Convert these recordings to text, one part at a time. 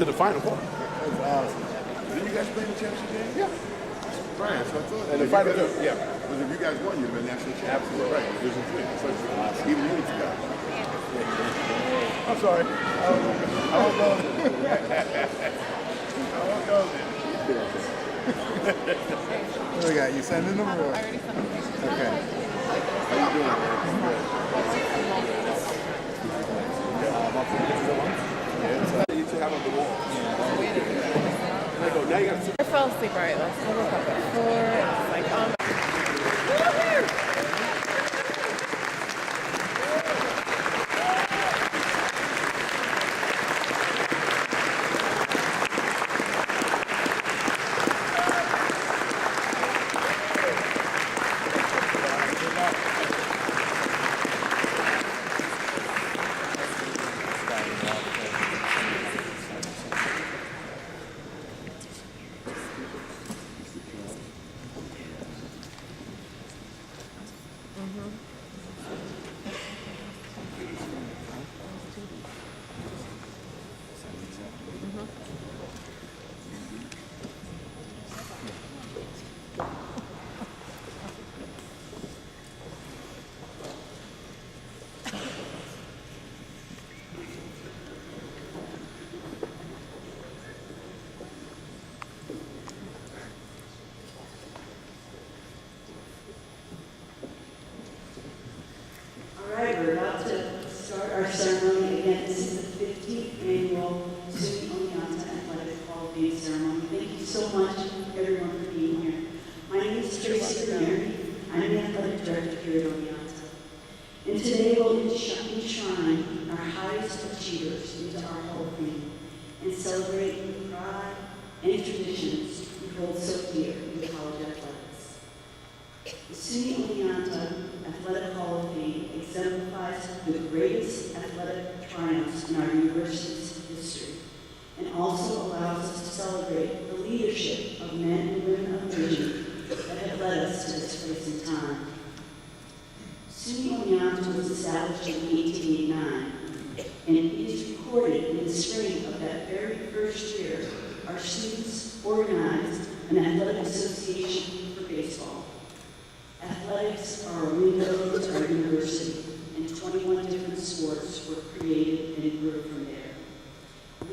to the Final Four. That's awesome. Did you guys play the championship game? Yeah. Right, so I thought. And the Final Four, yeah. Because if you guys won, you'd have been national champions. Absolutely. Right, Division 3. So even you forgot. I'm sorry. I won't go there. I won't go there. What do we got? You sending them or? I already sent them. Okay. How you doing, man? You used to have on the wall. Now you got to. I fell asleep right. Let's woke up at 4. It's like, We're about to start our ceremony again. This is the 50th annual SUNY Oneonta Athletic Hall of Fame ceremony. Thank you so much, everyone, for being here. My name is Rosemary. I'm the athletic director here at Oneonta. And today we'll enshrine our highest achievers into our Hall of Fame and celebrate the pride and traditions we hold so dear in college athletics. The SUNY Oneonta Athletic Hall of Fame exemplifies the greatest athletic triumphs in our university's history and also allows us to celebrate the leadership of men and women of vision that have led us to this place in time. SUNY Oneonta was established in 1889, and it is recorded in the spring of that very first year, our students organized an athletic association for baseball. Athletics are a window to our university, and 21 different sports were created and grew from there,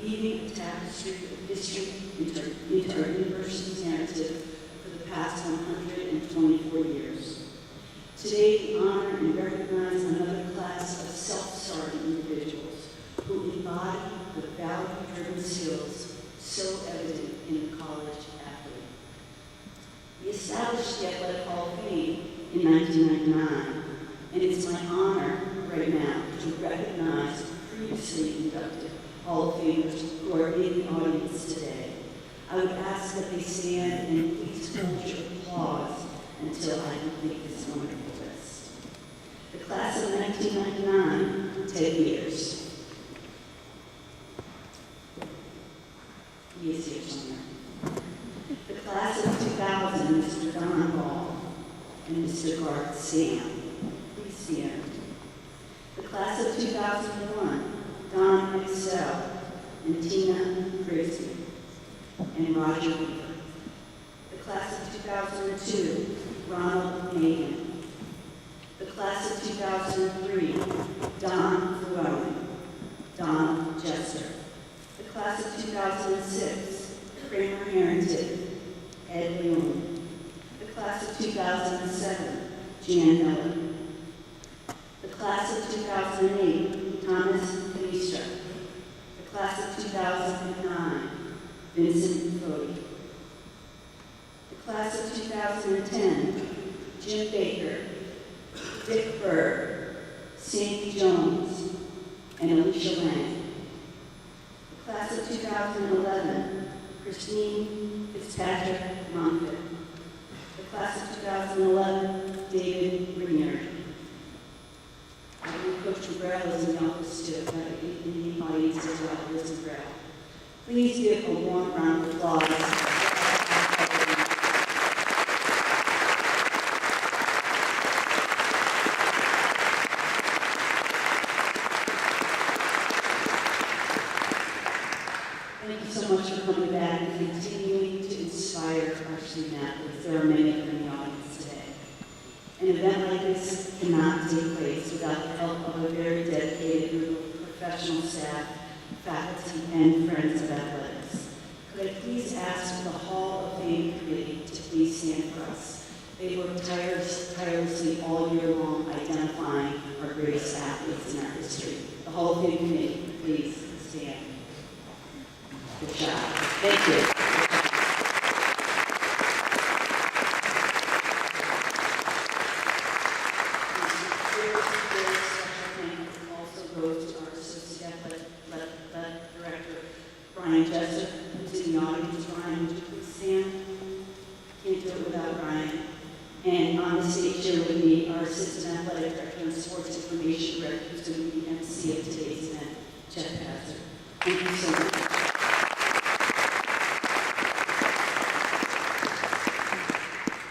weaving a tapestry of history into our university's narrative for the past 124 years. Today, we honor and recognize another class of self-starting individuals who embody the value-driven skills so evident in the college athlete. We established the Athletic Hall of Fame in 1999, and it's my honor right now to recognize previously inducted Hall of Famers who are in the audience today. I would ask that they stand and please hold your applause until I complete this wonderful list. The class of 1999, Ted Mears. He is here somewhere. The class of 2000, Mr. Don Ball and Mr. Garth Sam. Please stand. The class of 2001, Don Excel and Tina Frisbee and Roger Weaver. The class of 2002, Ronald Hagan. The class of 2003, Don Llewellyn, Donald Jester. The class of 2006, Kramer Harrington, Ed Leon. The class of 2007, Jan Miller. The class of 2008, Thomas Canistra. The class of 2009, Vincent Fody. The class of 2010, Jim Baker, Dick Berg, Sandy Jones, and Alicia Lang. The class of 2011, Christine Fitzpatrick Monfort. The class of 2011, David Ritter. I believe Coach McGrath is in the office too, but anybody needs to talk to Liz McGrath. Please give a warm round of applause. Thank you so much for coming back and continuing to inspire our student athletes. There are many of them in the audience today. An event like this cannot take place without the help of a very dedicated group of professional staff, faculty, and friends of athletics. Could I please ask the Hall of Fame committee to please stand for us? They work tirelessly all year long identifying our greatest athletes in our history. The Hall of Fame committee, please stand. Good job. Thank you. Very special thanks also goes to our Associate Athletic Director, Brian Jessup, who's in the audience. Brian, would you please stand? Can't do it without Brian. And on the stage here with me, our Assistant Athletic Director and Sports Information Director, who's going to be the MC of today's event, Jeff Passer. Thank you so much.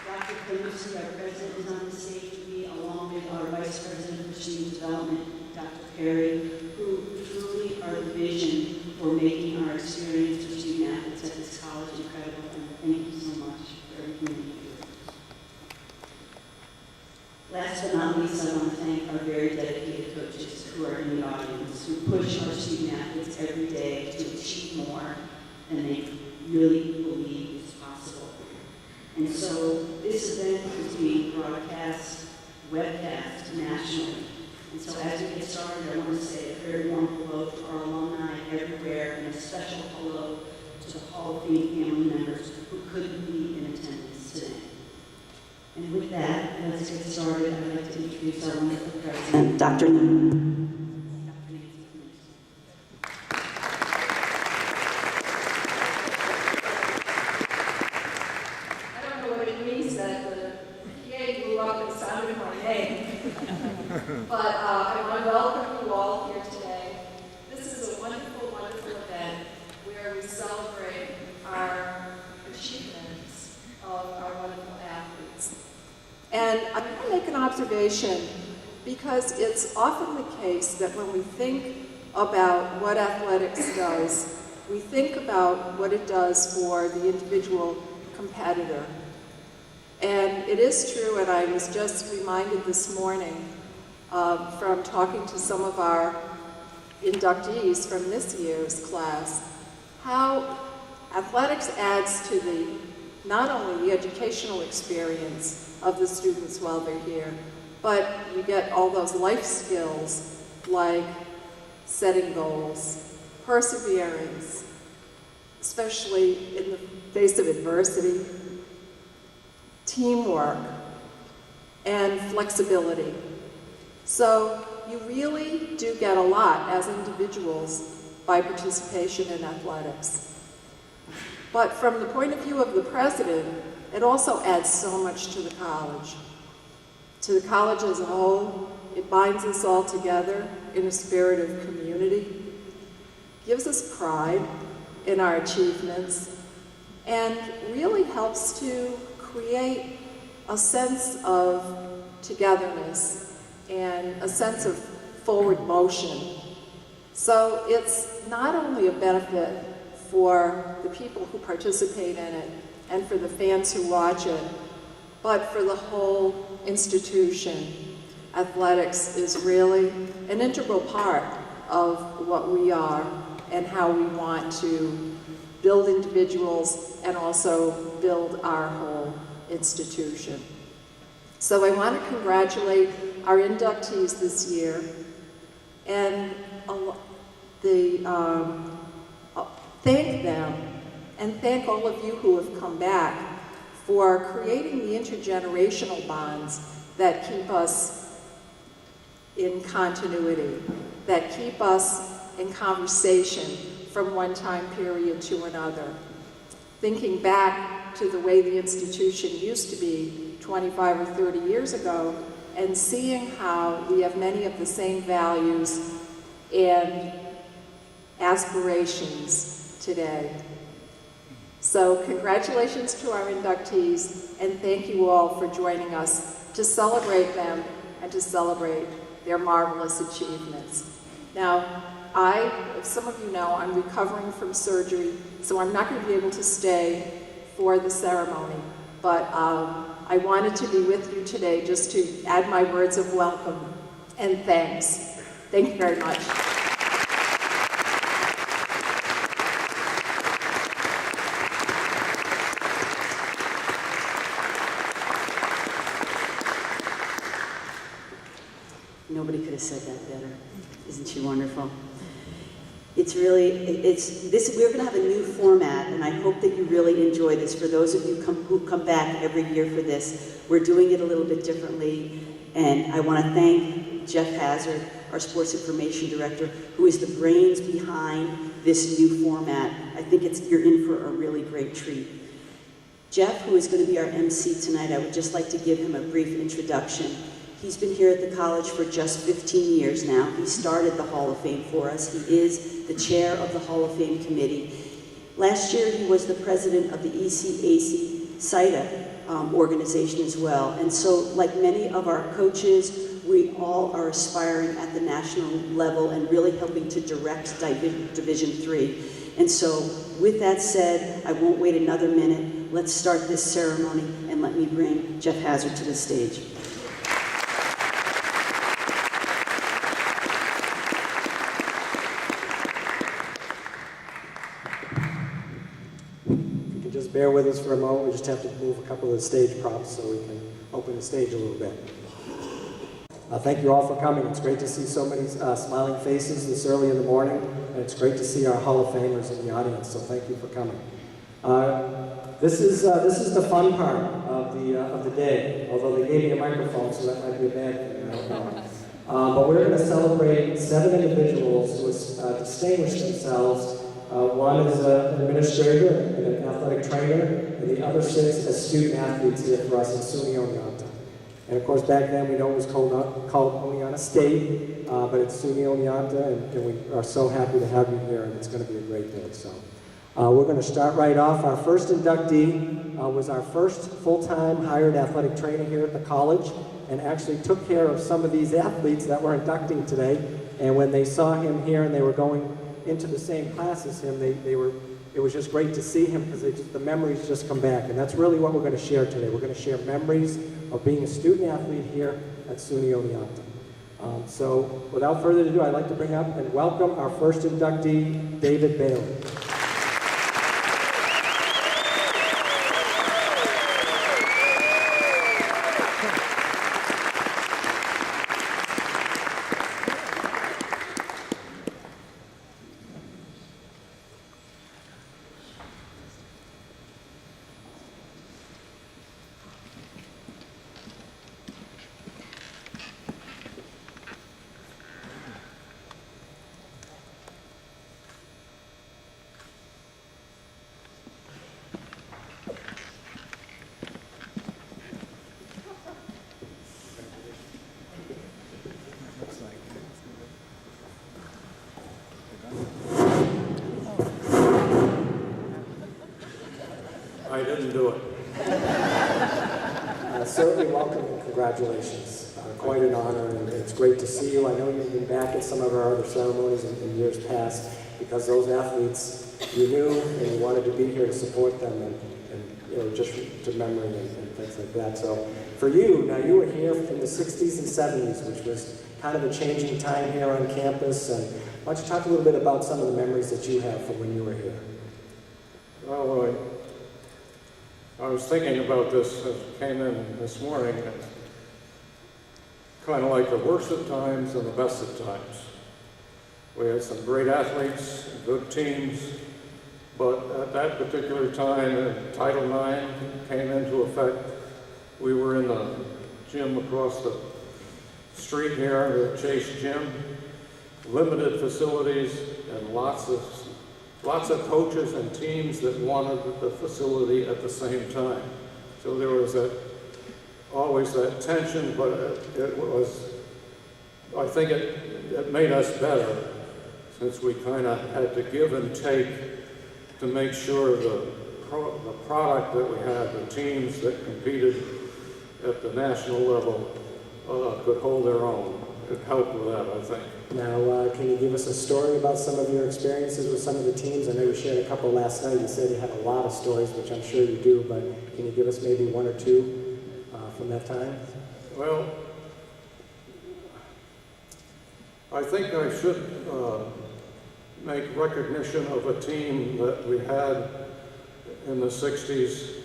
Dr. Calusi, our President, is on the stage with me, along with our Vice President for Student Development, Dr. Perry, who truly are the vision for making our experience for student athletes at this college incredible. And thank you so much for everything that you do. Last but not least, I want to thank our very dedicated coaches who are in the audience, who push our student athletes every day to achieve more than they really believe is possible. And so this event is being broadcast, webcast nationally. And so as we get started, I want to say a very warm hello to our alumni everywhere, and a special hello to the Hall of Fame family members who couldn't be in attendance today. And with that, let's get started. I'd like to introduce our wonderful president, Dr. Nuttall. I don't know what it means that the PA grew up and sounded my name. But I want to welcome you all here today. This is a wonderful, wonderful event where we celebrate our achievements of our wonderful athletes. And I'm going to make an observation because it's often the case that when we think about what athletics does, we think about what it does for the individual competitor. And it is true, and I was just reminded this morning from talking to some of our inductees from this year's class, how athletics adds to not only the educational experience of the students while they're here, but you get all those life skills like setting goals, perseverance, especially in the face of adversity, teamwork, and flexibility. So you really do get a lot as individuals by participation in athletics. But from the point of view of the president, it also adds so much to the college. To the college as a whole, it binds us all together in a spirit of community, gives us pride in our achievements, and really helps to create a sense of togetherness and a sense of forward motion. So it's not only a benefit for the people who participate in it and for the fans who watch it, but for the whole institution. Athletics is really an integral part of what we are and how we want to build individuals and also build our whole institution. So I want to congratulate our inductees this year and thank them and thank all of you who have come back for creating the intergenerational bonds that keep us in continuity, that keep us in conversation from one time period to another. Thinking back to the way the institution used to be 25 or 30 years ago, and seeing how we have many of the same values and aspirations today. So congratulations to our inductees, and thank you all for joining us to celebrate them and to celebrate their marvelous achievements. Now, some of you know, I'm recovering from surgery, so I'm not going to be able to stay for the ceremony. But I wanted to be with you today just to add my words of welcome and thanks. Thank you very much. Nobody could have said that better. Isn't she wonderful? It's really, we're going to have a new format, and I hope that you really enjoy this. For those of you who come back every year for this, we're doing it a little bit differently, and I want to thank Jeff Hazard, our Sports Information Director, who is the brains behind this new format. I think you're in for a really great treat. Jeff, who is going to be our MC tonight, I would just like to give him a brief introduction. He's been here at the college for just 15 years now. He started the Hall of Fame for us. He is the chair of the Hall of Fame committee. Last year, he was the president of the ECAC CITA organization as well. And so, like many of our coaches, we all are aspiring at the national level and really helping to direct Division III. And so, with that said, I won't wait another minute. Let's start this ceremony, and let me bring Jeff Hazard to the stage. Bear with us for a moment. We just have to move a couple of the stage props so we can open the stage a little bit. Thank you all for coming. It's great to see so many smiling faces this early in the morning, and it's great to see our Hall of Famers in the audience, so thank you for coming. This is the fun part of the day, although they gave me a microphone, so that might be a bad thing, I don't know. But we're going to celebrate 7 individuals who distinguished themselves. One is an administrator and an athletic trainer, and the other 6 as student athletes here for us in SUNY Oneonta. And of course, back then we know it was called Oneonta State, but it's SUNY Oneonta, and we are so happy to have you here, and it's going to be a great day. So we're going to start right off. Our first inductee was our first full-time hired athletic trainer here at the college, and actually took care of some of these athletes that were inducting today. And when they saw him here and they were going into the same class as him, it was just great to see him because the memories just come back. And that's really what we're going to share today. We're going to share memories of being a student athlete here at SUNY Oneonta. So without further ado, I'd like to bring up and welcome our first inductee, David Bailey. I didn't do it. Certainly welcome and congratulations. Quite an honor, and it's great to see you. I know you've been back at some of our other ceremonies in years past because those athletes you knew and you wanted to be here to support them and just to memory and things like that. So for you, now you were here in the 60s and 70s, which was kind of a changing time here on campus. And why don't you talk a little bit about some of the memories that you have from when you were here? Well, I was thinking about this as I came in this morning. It's kind of like the worst of times and the best of times. We had some great athletes, good teams, but at that particular time, Title IX came into effect. We were in the gym across the street here, the Chase Gym, limited facilities, and lots of coaches and teams that wanted the facility at the same time. So there was always that tension, but I think it made us better since we kind of had to give and take to make sure the product that we had, the teams that competed at the national level could hold their own. it helped with that, I think. Now, can you give us a story about some of your experiences with some of the teams? I know you shared a couple last night. You said you had a lot of stories, which I'm sure you do, but can you give us maybe one or two from that time? Well, I think I should make recognition of a team that we had in the 60s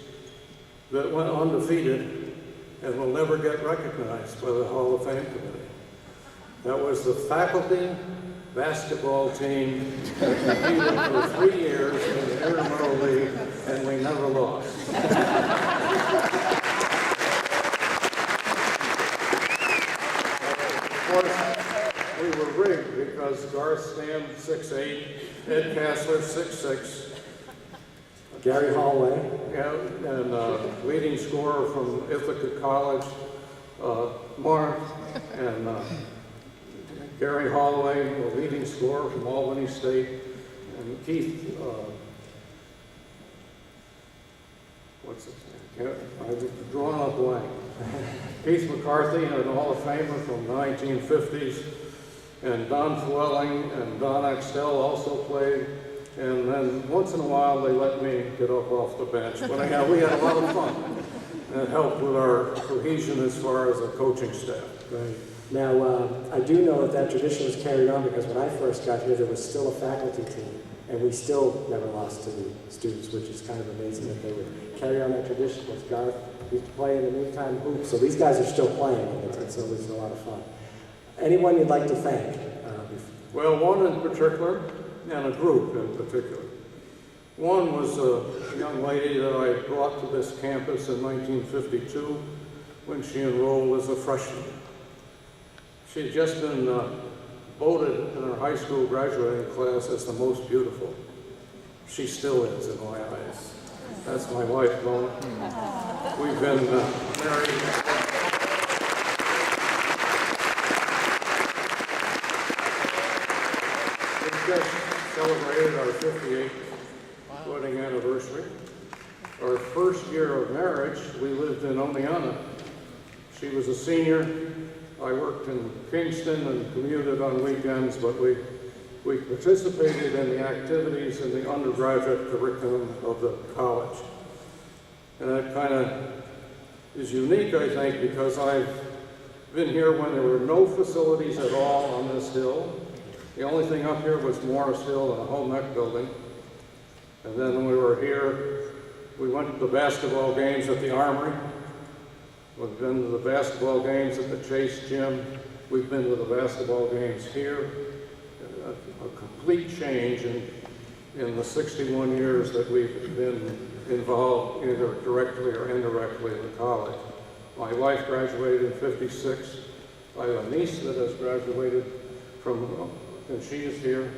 that went undefeated and will never get recognized by the Hall of Fame Committee. That was the faculty basketball team that competed for 3 years in the Intramural League, and we never lost. Of course, we were rigged because Garth Stam, 6'8", Ed Kassler, 6'6", Gary Hallway. yeah, and leading scorer from Ithaca College, Mark, and Gary Holloway, the leading scorer from Albany State, and Keith, what's his name? I've drawn a blank. Keith McCarthy, an Hall of Famer from the 1950s, and Don Flelling and Don Axtell also played. And then once in a while they let me get up off the bench. But anyhow, we had a lot of fun. And it helped with our cohesion as far as the coaching staff. Right. Now, I do know that tradition was carried on because when I first got here, there was still a faculty team, and we still never lost to the students, which is kind of amazing that they would carry on that tradition. Because Garth used to play in the noontime hoop, so these guys are still playing, and it's always a lot of fun. Anyone you'd like to thank? Well, one in particular, and a group in particular. One was a young lady that I brought to this campus in 1952 when she enrolled as a freshman. She had just been voted in her high school graduating class as the most beautiful. She still is in my eyes. That's my wife, Mona. We've been married. We've just celebrated our 58th wedding anniversary. Our first year of marriage, we lived in Oneonta. She was a senior. I worked in Kingston and commuted on weekends, but we participated in the activities in the undergraduate curriculum of the college. And that kind of is unique, I think, because I've been here when there were no facilities at all on this hill. The only thing up here was Morris Hill and a home ec building. And then when we were here, we went to the basketball games at the Armory. We've been to the basketball games at the Chase Gym. We've been to the basketball games here. A complete change in the 61 years that we've been involved either directly or indirectly in the college. My wife graduated in '56. I have a niece that has graduated from, and she is here,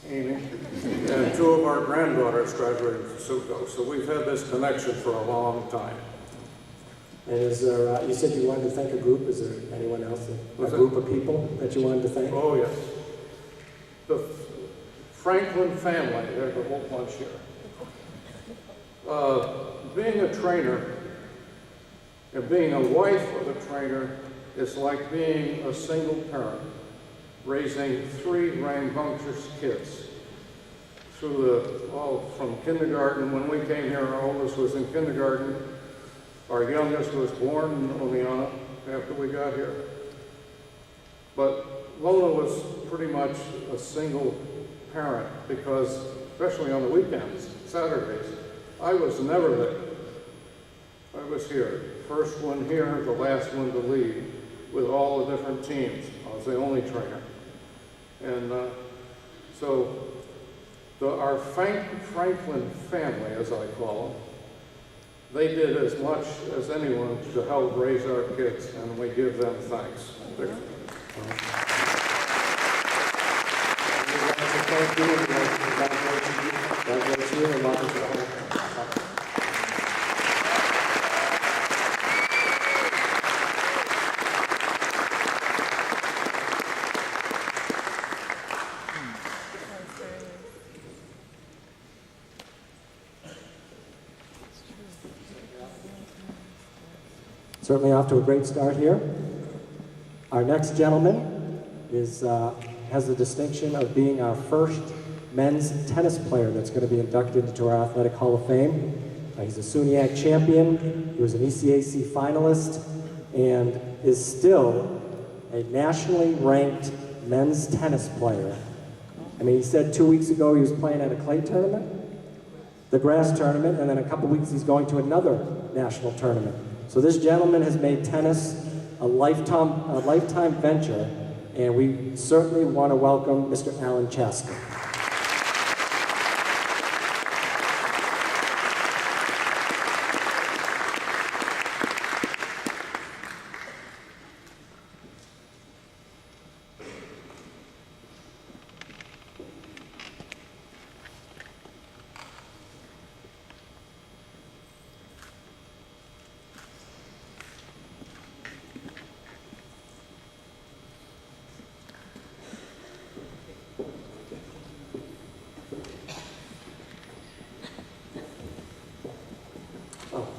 Amy, and two of our granddaughters graduated from SUNY. So we've had this connection for a long time. And is there, you said you wanted to thank a group. Is there anyone else, a group of people that you wanted to thank? Oh, yes. The Franklin family, there's a whole bunch here. Being a trainer and being a wife of a trainer is like being a single parent, raising 3 rambunctious kids from kindergarten. When we came here, our oldest was in kindergarten. Our youngest was born in Oneonta after we got here. But Lola was pretty much a single parent because, especially on the weekends, Saturdays, I was never there. I was here. First one here, the last one to leave, with all the different teams. I was the only trainer. And so our Franklin family, as I call them, they did as much as anyone to help raise our kids, and we give them thanks. We'd like to thank you and congratulate you and welcome to the home. Certainly off to a great start here. Our next gentleman has the distinction of being our first men's tennis player that's going to be inducted into our Athletic Hall of Fame. He's a SUNY champion, he was an ECAC finalist, and is still a nationally ranked men's tennis player. I mean, he said 2 weeks ago he was playing at a clay tournament, the grass tournament, and then a couple weeks he's going to another national tournament. So this gentleman has made tennis a lifetime venture, and we certainly want to welcome Mr. Alan Chaskin.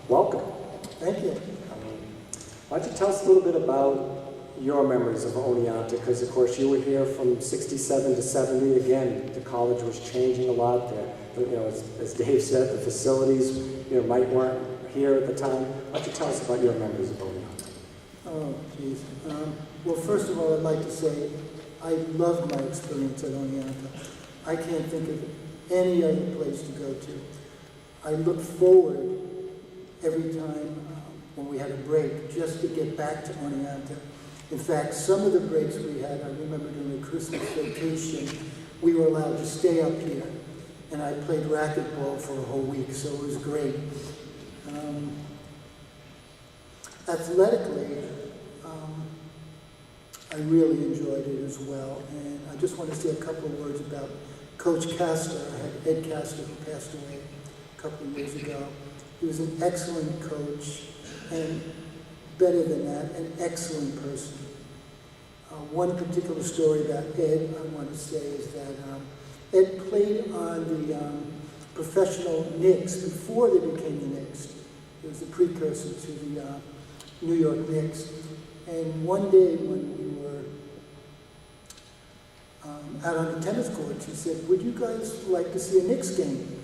Welcome. Thank you. Why don't you tell us a little bit about your memories of Oneonta? Because, of course, you were here from 67 to 70. Again, the college was changing a lot. As Dave said, the facilities weren't here at the time. Why don't you tell us about your memories of Oneonta? Oh, geez. Well, first of all, I'd like to say I loved my experience at Oneonta. I can't think of any other place to go to. I look forward every time when we had a break just to get back to Oneonta. In fact, some of the breaks we had, I remember during the Christmas vacation, we were allowed to stay up here. And I played racquetball for a whole week, so it was great. Athletically, I really enjoyed it as well. And I just want to say a couple of words about Coach Castor. I had Ed Castor who passed away a couple of years ago. He was an excellent coach, and better than that, an excellent person. One particular story about Ed I want to say is that Ed played on the professional Knicks before they became the Knicks. It was the precursor to the New York Knicks. And one day when we were out on the tennis courts, he said, "Would you guys like to see a Knicks game?"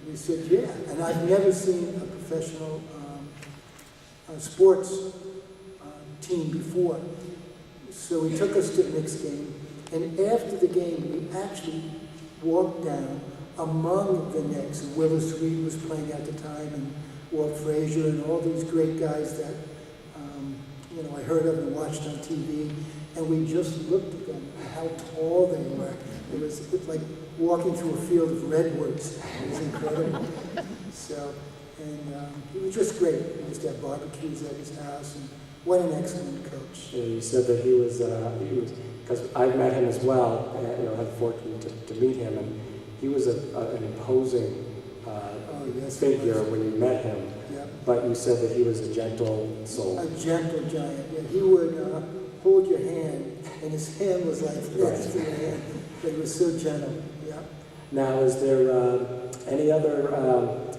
We said, "Yeah." And I've never seen a professional sports team before. So he took us to the Knicks game. And after the game, we actually walked down among the Knicks. And Willis Reed was playing at the time, and Walt Frazier, and all these great guys that I heard of and watched on TV. And we just looked at them, how tall they were. It was like walking through a field of redwoods. It was incredible. It was just great. We used to have barbecues at his house, and what an excellent coach. And you said that he was because I've met him as well, and had the fortune to meet him, and he was an imposing figure when you met him. Yeah. But you said that he was a gentle soul. A gentle giant. Yeah, he would hold your hand, and his hand was like this to your hand. But he was so gentle. Yeah. Now, is there any other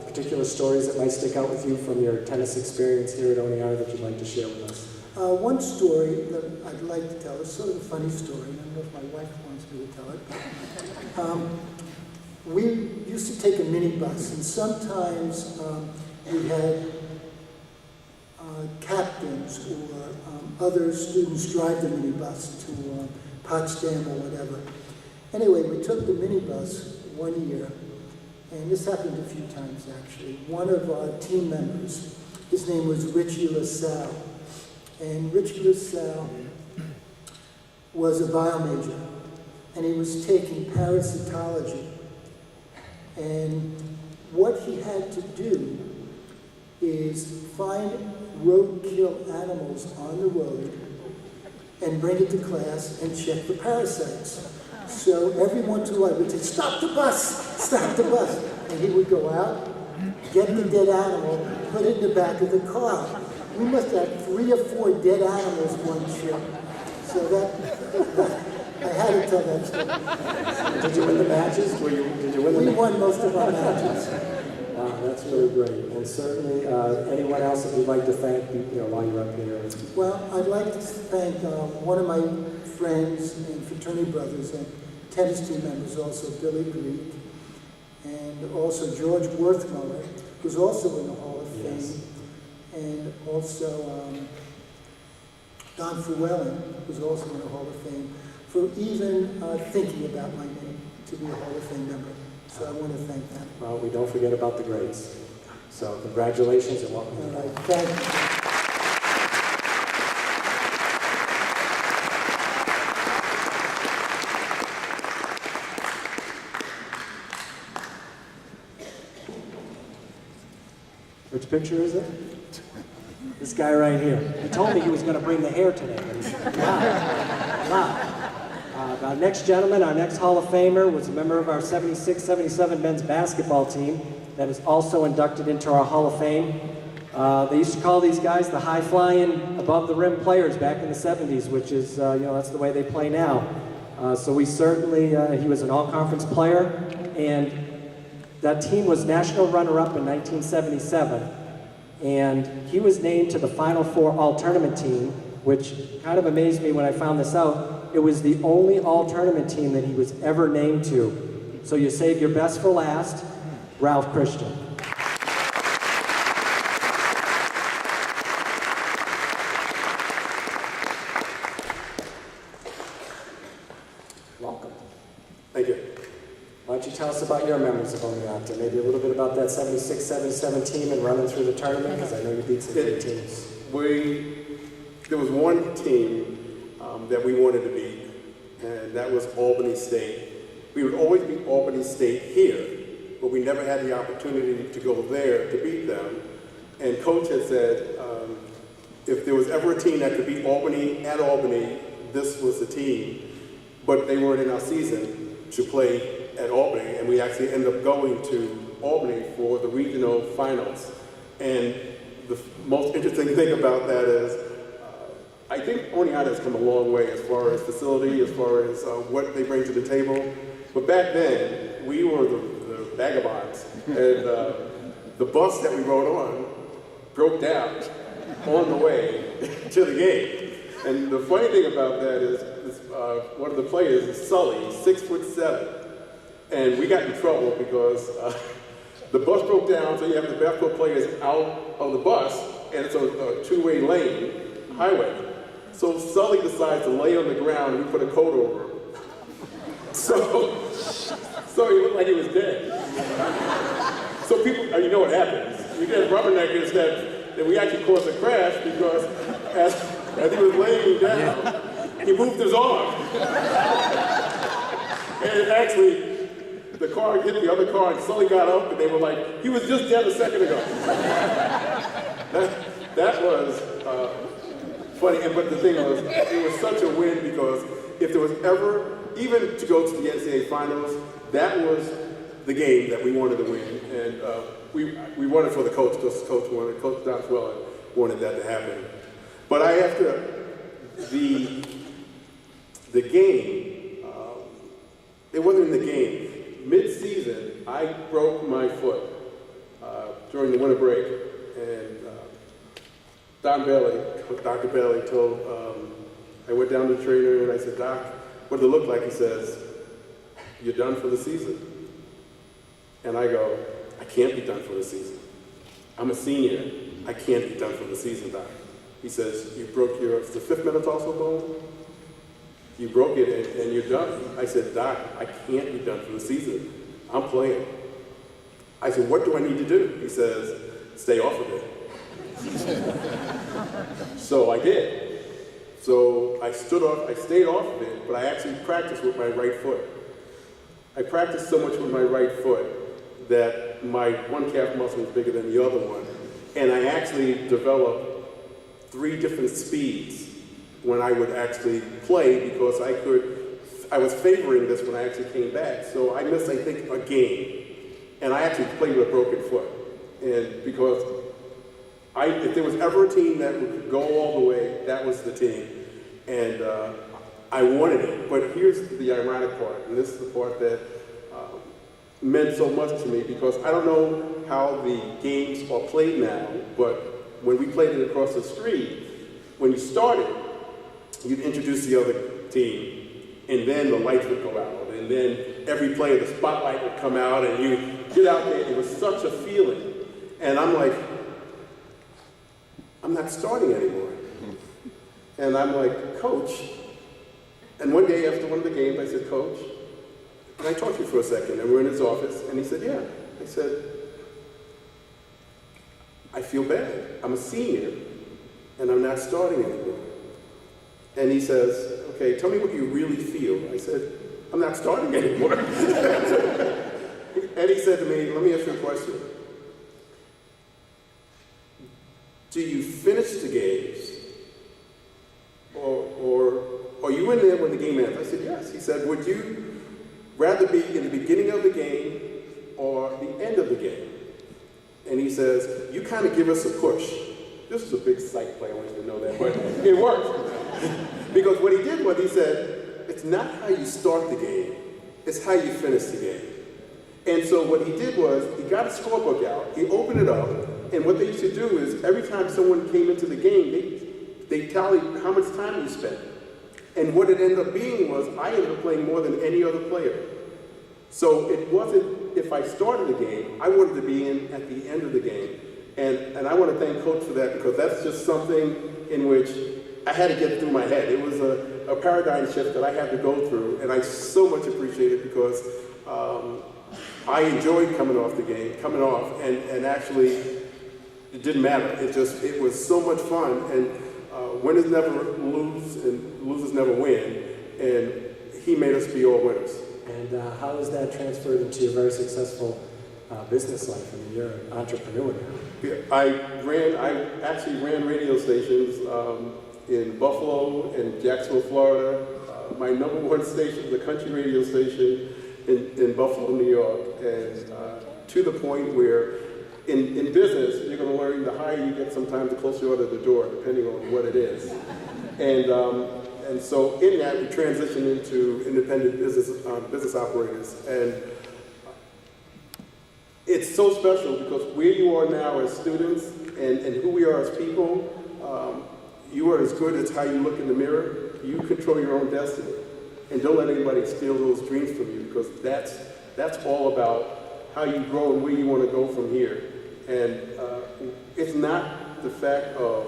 particular stories that might stick out with you from your tennis experience here at Oneonta that you'd like to share with us? One story that I'd like to tell is sort of a funny story. I don't know if my wife wants me to tell it. We used to take a minibus, and sometimes we had captains or other students drive the minibus to Potsdam or whatever. Anyway, we took the minibus one year, and this happened a few times actually. One of our team members, his name was Richie LaSalle, and Richie LaSalle was a bio major, and he was taking parasitology. And what he had to do is find roadkill animals on the road and bring it to class and check for parasites. So every once in a while we'd say, "Stop the bus! Stop the bus!" And he would go out, get the dead animal, put it in the back of the car. We must have 3 or 4 dead animals one trip. So I had to tell that story. Did you win the matches? Did you win the We won most of our matches. Wow, that's really great. And certainly, anyone else that you'd like to thank, while you're up here? Well, I'd like to thank one of my friends and fraternity brothers and tennis team members also, Billy Greek, and also George Worthmuller, who's also in the Hall of Fame, and also Don Fruellen, who's also in the Hall of Fame, for even thinking about my name to be a Hall of Fame member. So I want to thank them. Well, we don't forget about the greats. So congratulations and welcome. All right, thank you. Which picture is it? This guy right here. He told me he was going to bring the hair today, but he's not. Our next gentleman, our next Hall of Famer, was a member of our 76-77 men's basketball team that is also inducted into our Hall of Fame. They used to call these guys the high-flying, above-the-rim players back in the 70s, which is, that's the way they play now. So we certainly, he was an all-conference player, and that team was national runner-up in 1977, and he was named to the Final Four All-Tournament team, which kind of amazed me when I found this out. It was the only All-Tournament team that he was ever named to. So you save your best for last, Ralph Christian. Welcome. Thank you. Why don't you tell us about your memories of Oneonta? Maybe a little bit about that 76-77 team and running through the tournament, because I know you beat some good teams. There was one team that we wanted to beat, and that was Albany State. We would always beat Albany State here, but we never had the opportunity to go there to beat them. And Coach had said, if there was ever a team that could beat Albany at Albany, this was the team. But they weren't in our season to play at Albany, and we actually ended up going to Albany for the regional finals. And the most interesting thing about that is, I think Oneonta has come a long way as far as facility, as far as what they bring to the table. But back then, we were the vagabonds, and the bus that we rode on broke down on the way to the game. And the funny thing about that is, one of the players is Sully, 6'7", and we got in trouble because the bus broke down, so you have the basketball players out of the bus, and it's a two-way lane highway. So Sully decides to lay on the ground, and we put a coat over him. So he looked like he was dead. So people, you know what happens. We get rubberneckers that we actually caused a crash because as he was laying down, he moved his arm. And actually, the car hit the other car, and Sully got up, and they were like, he was just dead a second ago. That was funny, but the thing was, it was such a win because if there was ever, even to go to the NCAA finals, that was the game that we wanted to win. And we won it for the coach, because Coach wanted, Coach Don Swellen wanted that to happen. But the game, it wasn't in the game. Mid-season, I broke my foot during the winter break, and Dr. Bailey told, I went down to the trainer and I said, Doc, what did it look like? He says, you're done for the season. And I go, I can't be done for the season. I'm a senior. I can't be done for the season, Doc. He says, you broke it's the fifth metatarsal bone? You broke it and you're done. I said, Doc, I can't be done for the season. I'm playing. I said, what do I need to do? He says, stay off of it. So I did. So I stayed off of it, but I actually practiced with my right foot. I practiced so much with my right foot that my one calf muscle was bigger than the other one. And I actually developed 3 different speeds when I would actually play because I was favoring this when I actually came back. So I missed, I think, a game. And I actually played with a broken foot. And because if there was ever a team that would go all the way, that was the team. And I wanted it. But here's the ironic part, and this is the part that meant so much to me because I don't know how the games are played now, but when we played it across the street, when you started, you'd introduce the other team, and then the lights would go out, and then every player, the spotlight would come out, and you get out there. It was such a feeling. And I'm like, I'm not starting anymore. And I'm like, Coach. And one day after one of the games, I said, Coach, can I talk to you for a second? And we're in his office, and he said, yeah. I said, I feel bad. I'm a senior, and I'm not starting anymore. And he says, okay, tell me what you really feel. I said, I'm not starting anymore. And he said to me, let me ask you a question. Do you finish the games? Or are you in there when the game ends? I said, yes. He said, would you rather be in the beginning of the game or the end of the game? And he says, you kind of give us a push. This is a big psych play, I want you to know that, but it worked. Because what he did was he said, it's not how you start the game, it's how you finish the game. And so what he did was, he got a scorebook out, he opened it up, and what they used to do is, every time someone came into the game, they tallied how much time you spent. And what it ended up being was, I ended up playing more than any other player. So it wasn't, if I started the game, I wanted to be in at the end of the game. And I want to thank Coach for that, because that's just something in which I had to get through my head. It was a paradigm shift that I had to go through, and I so much appreciate it because I enjoyed coming off, and actually, it didn't matter. It was so much fun, and winners never lose, and losers never win, and he made us be all winners. And how has that transferred into your very successful business life? I mean, you're an entrepreneur now. Yeah, I actually ran radio stations in Buffalo and Jacksonville, Florida. My number one station was a country radio station in Buffalo, New York. And to the point where in business, you're going to learn the higher you get sometimes, the closer you are to the door, depending on what it is. And so in that, we transitioned into independent business operators. And it's so special because where you are now as students and who we are as people, you are as good as how you look in the mirror. You control your own destiny. And don't let anybody steal those dreams from you, because that's all about how you grow and where you want to go from here. And it's not the fact of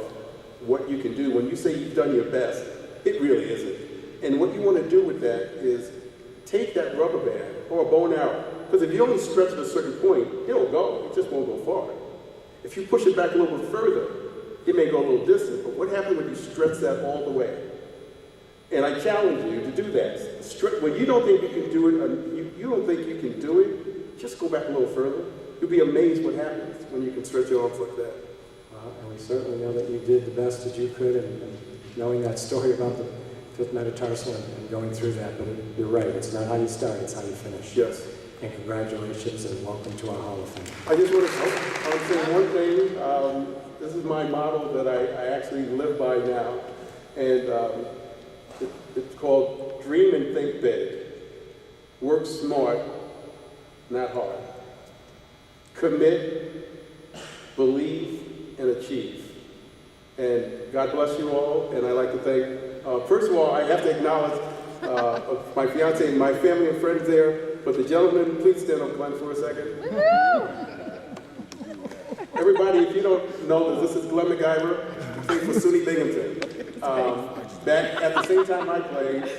what you can do. When you say you've done your best, it really isn't. And what you want to do with that is take that rubber band or a bow and arrow. Because if you only stretch at a certain point, it'll go. It just won't go far. If you push it back a little bit further, it may go a little distant. But what happens when you stretch that all the way? And I challenge you to do that. When you don't think you can do it, or you don't think you can do it, just go back a little further. You'll be amazed what happens when you can stretch your arms like that. And we certainly know that you did the best that you could, and knowing that story about the fifth metatarsal and going through that, but you're right, it's not how you start, it's how you finish. Yes. And congratulations and welcome to our Hall of Fame. I just want to say one thing. This is my motto that I actually live by now, and it's called Dream and Think Big. Work smart, not hard. Commit, believe, and achieve. And God bless you all, and I'd like to thank, first of all, I have to acknowledge my fiance and my family and friends there. But the gentleman, please stand up, Glenn, for a second. Everybody, if you don't know this is Glenn McIver, played for SUNY Binghamton. Back at the same time I played,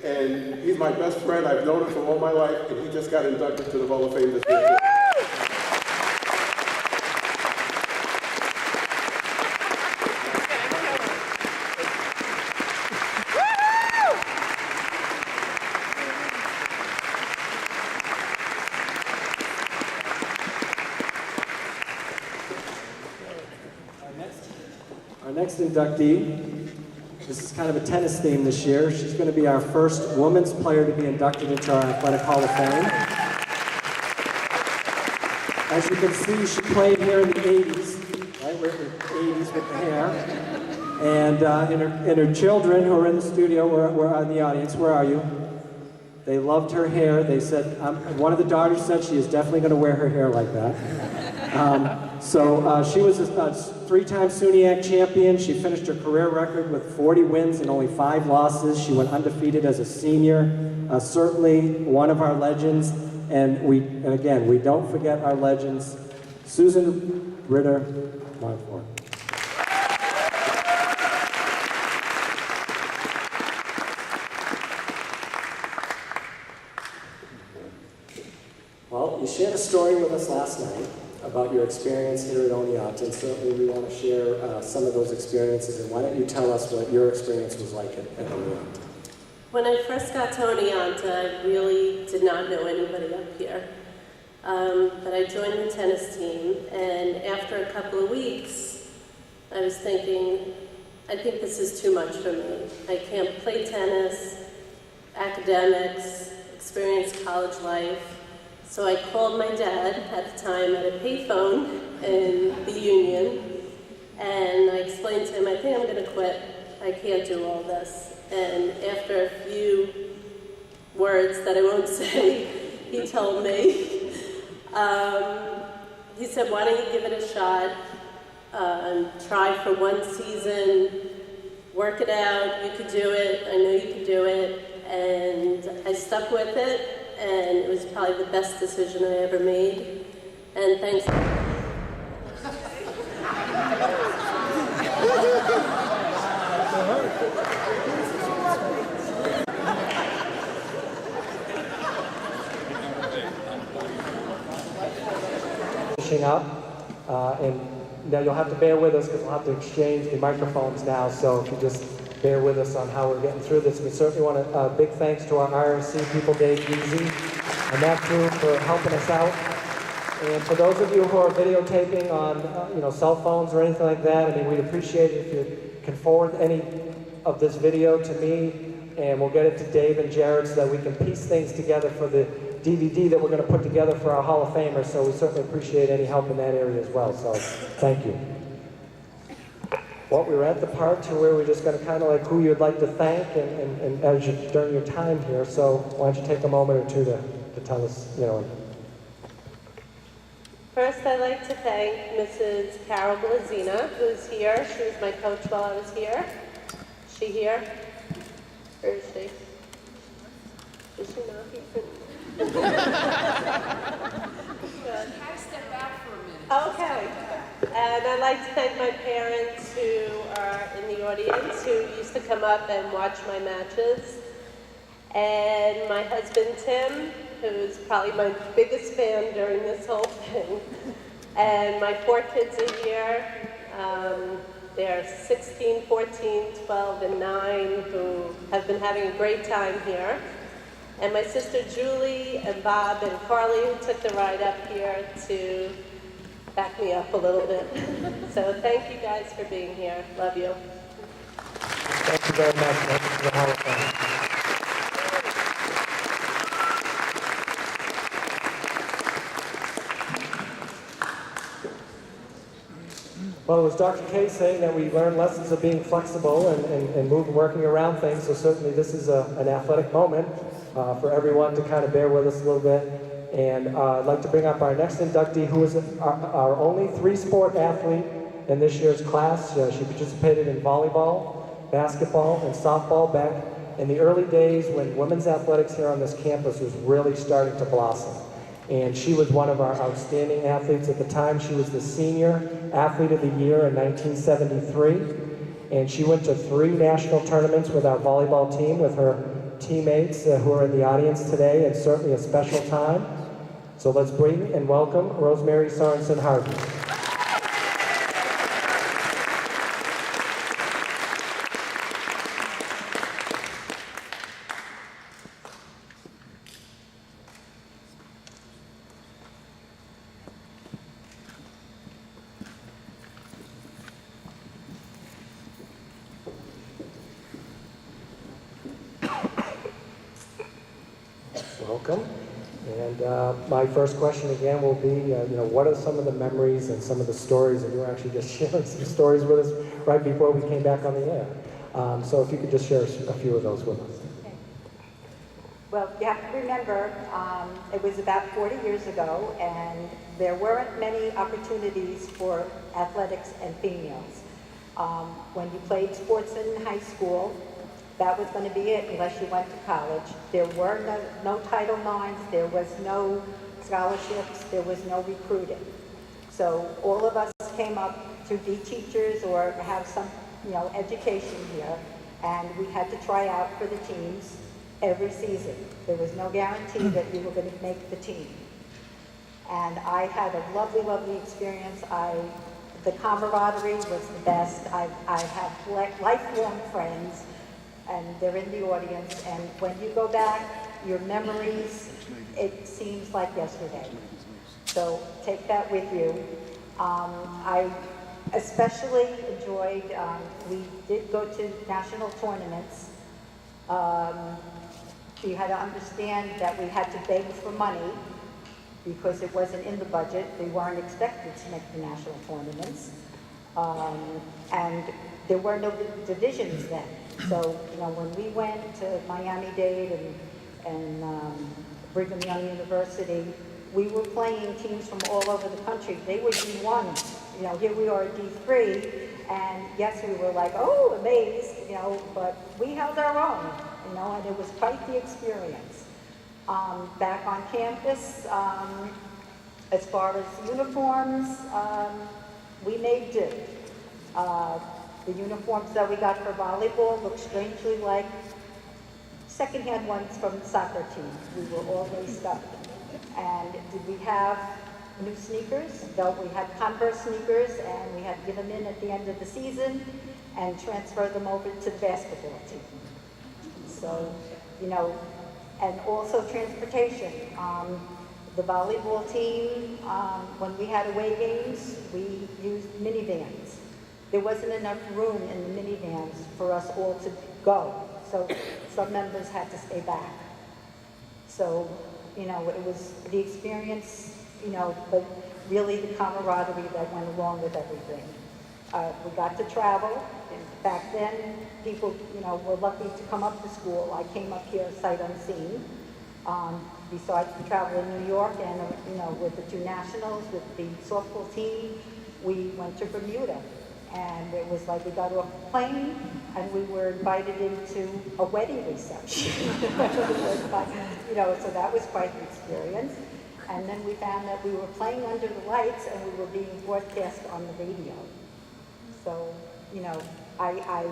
and he's my best friend. I've known him for all my life, and he just got inducted to the Hall of Fame this year. Next inductee, this is kind of a tennis theme this year. She's going to be our first women's player to be inducted into our Athletic Hall of Fame. As you can see, she played here in the 80s, right? We're in the 80s with the hair. And her children who are in the studio, where are in the audience, where are you? They loved her hair. They said, one of the daughters said she is definitely going to wear her hair like that. She was a three-time SUNY champion. She finished her career record with 40 wins and only 5 losses. She went undefeated as a senior. Certainly one of our legends. And again, we don't forget our legends. Susan Ritter, Monfort. Well, you shared a story with us last night about your experience here at Oneonta, and certainly we want to share some of those experiences. And why don't you tell us what your experience was like at Oneonta? When I first got to Oneonta, I really did not know anybody up here. But I joined the tennis team, and after a couple of weeks, I was thinking, I think this is too much for me. I can't play tennis, academics, experience college life. So I called my dad at the time at a payphone in the Union, and I explained to him, I think I'm going to quit. I can't do all this. And after a few words that I won't say, he told me, he said, why don't you give it a shot, try for 1 season, work it out, you could do it, I know you could do it, and I stuck with it. And it was probably the best decision I ever made. And thanks. Finishing up, and now you'll have to bear with us because we'll have to exchange the microphones now. So if you just bear with us on how we're getting through this. We certainly want a big thanks to our IRC people, Dave Easy, and that crew for helping us out. And for those of you who are videotaping on cell phones or anything like that, I mean, we'd appreciate it if you can forward any of this video to me, and we'll get it to Dave and Jared so that we can piece things together for the DVD that we're going to put together for our Hall of Famers. So we certainly appreciate any help in that area as well. So thank you. Well, we were at the part to where we're just going to kind of like who you'd like to thank and as you, during your time here. So why don't you take a moment or two to tell us, First, I'd like to thank Mrs. Carol Blazina, who's here. She was my coach while I was here. Is she here? Or is she? Is she not here? Had to step back for a minute. Okay. And I'd like to thank my parents who are in the audience, who used to come up and watch my matches. And my husband, Tim, who's probably my biggest fan during this whole thing. And my 4 kids are here. They're 16, 14, 12, and 9, who have been having a great time here. And my sister Julie and Bob and Carly, who took the ride up here to back me up a little bit. So thank you guys for being here. Love you. Thank you very much. Welcome to the Hall of Fame. Well, it was Dr. K saying that we learn lessons of being flexible and working around things, so certainly this is an athletic moment for everyone to kind of bear with us a little bit. And I'd like to bring up our next inductee, who is our only 3-sport athlete in this year's class. She participated in volleyball, basketball, and softball back in the early days when women's athletics here on this campus was really starting to blossom. And she was one of our outstanding athletes at the time. She was the Senior Athlete of the Year in 1973. And she went to 3 national tournaments with our volleyball team with her teammates who are in the audience today, and certainly a special time. So let's bring and welcome Rosemary Sorenson, Harvey. Welcome. And my first question again will be, what are some of the memories and some of the stories, and you were actually just sharing some stories with us right before we came back on the air. So if you could just share a few of those with us. Okay. Well, you have to remember, it was about 40 years ago, and there weren't many opportunities for athletics and females. When you played sports in high school, that was going to be it unless you went to college. There were no Title IXs, there was no scholarships, there was no recruiting. So all of us came up to be teachers or have some, education here, and we had to try out for the teams every season. There was no guarantee that you were going to make the team. And I had a lovely, lovely experience. The camaraderie was the best. I have lifelong friends, and they're in the audience. And when you go back, your memories, it seems like yesterday. So take that with you. I especially enjoyed, we did go to national tournaments. You had to understand that we had to beg for money because it wasn't in the budget. We weren't expected to make the national tournaments. And there were no divisions then. So, when we went to Miami-Dade and Brigham Young University, we were playing teams from all over the country. They were D1. Here we are at D3. And yes, we were like, oh, amazed, but we held our own, and it was quite the experience. Back on campus, as far as uniforms, we made do. The uniforms that we got for volleyball looked strangely like secondhand ones from the soccer team. We were all laced up. And did we have new sneakers? No, we had Converse sneakers, and we had to give them in at the end of the season and transfer them over to the basketball team. So, and also transportation. The volleyball team, when we had away games, we used minivans. There wasn't enough room in the minivans for us all to go, so some members had to stay back. So, it was the experience, but really the camaraderie that went along with everything. We got to travel, and back then, people, were lucky to come up to school. I came up here sight unseen. Besides the travel in New York and, with the two nationals, with the softball team, we went to Bermuda. And it was like we got off the plane and we were invited into a wedding reception. So that was quite the experience. And then we found that we were playing under the lights and we were being broadcast on the radio. So, I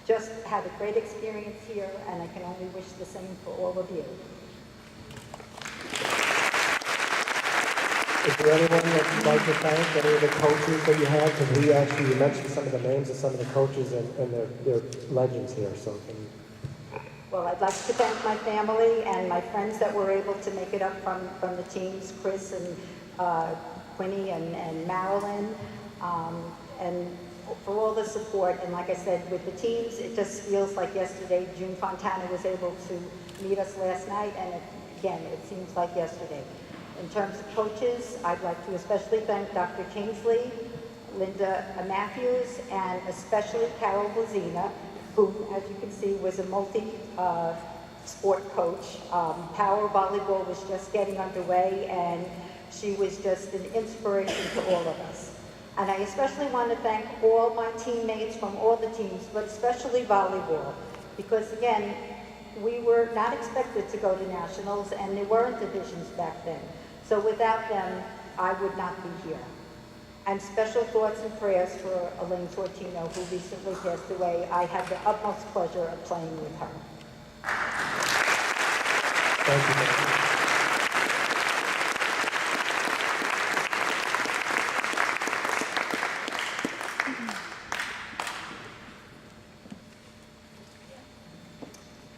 just had a great experience here, and I can only wish the same for all of you. Is there anyone that you'd like to thank, any of the coaches that you have? Because you mentioned some of the names of some of the coaches and they're legends here, so can you... Well, I'd like to thank my family and my friends that were able to make it up from the teams, Chris and Quinny and Marilyn, and for all the support. And like I said, with the teams, it just feels like yesterday. June Fontana was able to meet us last night, and again, it seems like yesterday. In terms of coaches, I'd like to especially thank Dr. Kingsley, Linda Matthews, and especially Carol Blazina, who, as you can see, was a multi-sport coach. Power volleyball was just getting underway, and she was just an inspiration to all of us. And I especially want to thank all my teammates from all the teams, but especially volleyball, because again, we were not expected to go to nationals, and there weren't divisions back then. So without them, I would not be here. And special thoughts and prayers for Elaine Tortino, who recently passed away. I had the utmost pleasure of playing with her. Thank you.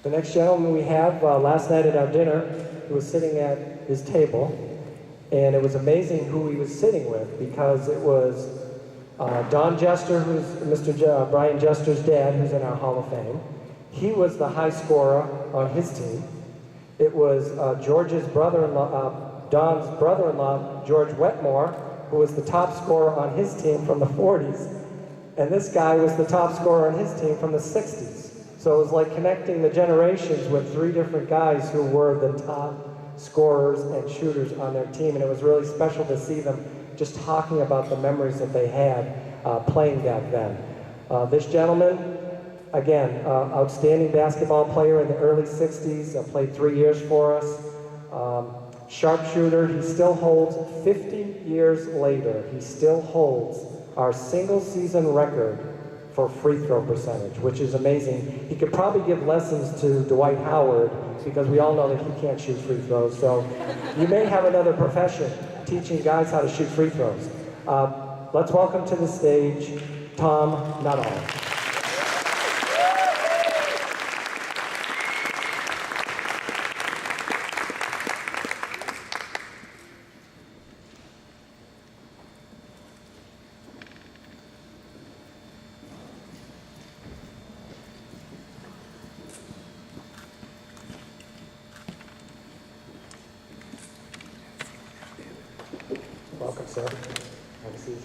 The next gentleman we have, last night at our dinner, he was sitting at his table, and it was amazing who he was sitting with, because it was Don Jester, who's Mr. Brian Jester's dad, who's in our Hall of Fame. He was the high scorer on his team. It was George's brother-in-law, Don's brother-in-law, George Wetmore, who was the top scorer on his team from the 40s. And this guy was the top scorer on his team from the 60s. So it was like connecting the generations with 3 different guys who were the top scorers and shooters on their team, and it was really special to see them just talking about the memories that they had playing back then. This gentleman, again, outstanding basketball player in the early 60s, played 3 years for us. Sharpshooter, he still holds, 50 years later, he still holds our single season record for free throw percentage, which is amazing. He could probably give lessons to Dwight Howard because we all know that he can't shoot free throws. So you may have another profession teaching guys how to shoot free throws. Let's welcome to the stage Tom Nuttall. Welcome, sir. Have a seat.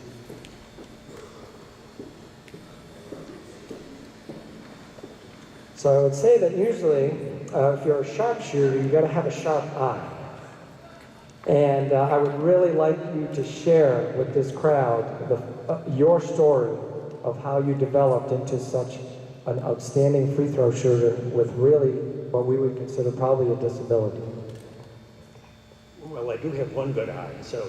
So I would say that usually, if you're a sharpshooter, you got to have a sharp eye. And I would really like you to share with this crowd your story of how you developed into such an outstanding free throw shooter with really what we would consider probably a disability. Well, I do have one good eye, so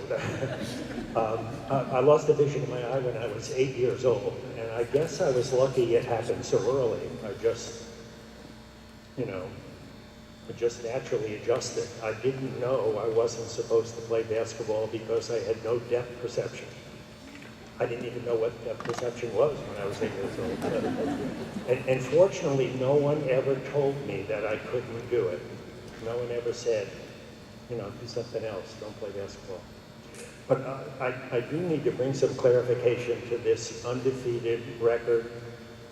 I lost the vision in my eye when I was 8 years old, and I guess I was lucky it happened so early. I just, just naturally adjusted. I didn't know I wasn't supposed to play basketball because I had no depth perception. I didn't even know what depth perception was when I was 8 years old. And fortunately, no one ever told me that I couldn't do it. No one ever said, do something else, don't play basketball. But I do need to bring some clarification to this undefeated record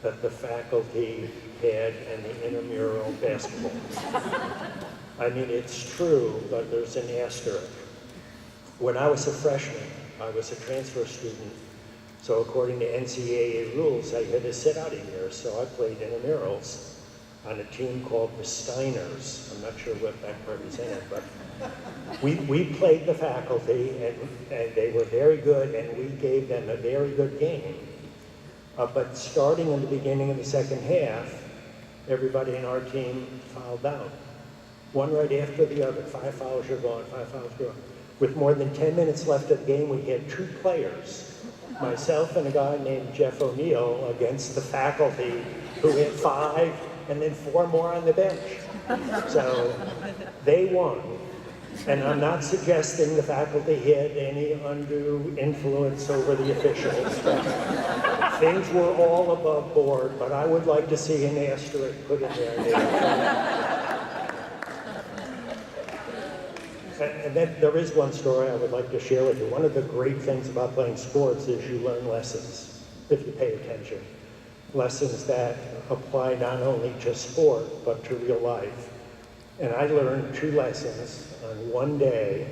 that the faculty had in the intramural basketball. I mean, it's true, but there's an asterisk. When I was a freshman, I was a transfer student, so according to NCAA rules, I had to sit out a year, so I played intramurals on a team called the Steiners. I'm not sure what that represented, but we played the faculty, and they were very good, and we gave them a very good game. But starting in the beginning of the second half, everybody in our team fouled out. One right after the other. 5 fouls are gone, 5 fouls are gone. With more than 10 minutes left of the game, we had 2 players, myself and a guy named Jeff O'Neill, against the faculty who had 5 and then 4 more on the bench. So they won. And I'm not suggesting the faculty had any undue influence over the officials. Things were all above board, but I would like to see an asterisk put in there. And then there is one story I would like to share with you. One of the great things about playing sports is you learn lessons, if you pay attention. Lessons that apply not only to sport, but to real life. And I learned 2 lessons on one day